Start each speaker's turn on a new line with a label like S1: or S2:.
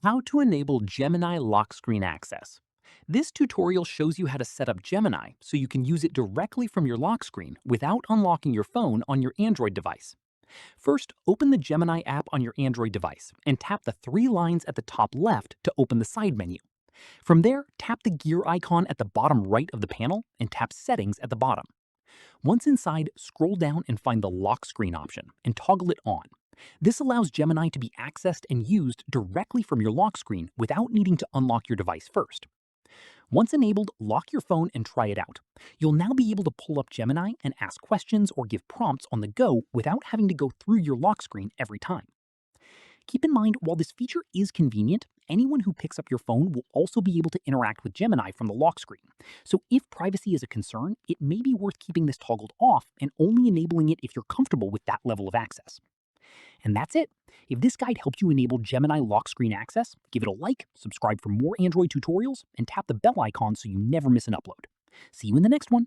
S1: How to enable Gemini lock screen access. This tutorial shows you how to set up Gemini so you can use it directly from your lock screen without unlocking your phone on your Android device. First, open the Gemini app on your Android device and tap the three lines at the top left to open the side menu. From there, tap the gear icon at the bottom right of the panel and tap Settings at the bottom. Once inside, scroll down and find the lock screen option and toggle it on. This allows Gemini to be accessed and used directly from your lock screen without needing to unlock your device first. Once enabled, lock your phone and try it out. You'll now be able to pull up Gemini and ask questions or give prompts on the go without having to go through your lock screen every time. Keep in mind, while this feature is convenient, anyone who picks up your phone will also be able to interact with Gemini from the lock screen. So if privacy is a concern, it may be worth keeping this toggled off and only enabling it if you're comfortable with that level of access. And that's it. If this guide helped you enable Gemini lock screen access, give it a like, subscribe for more Android tutorials, and tap the bell icon so you never miss an upload. See you in the next one.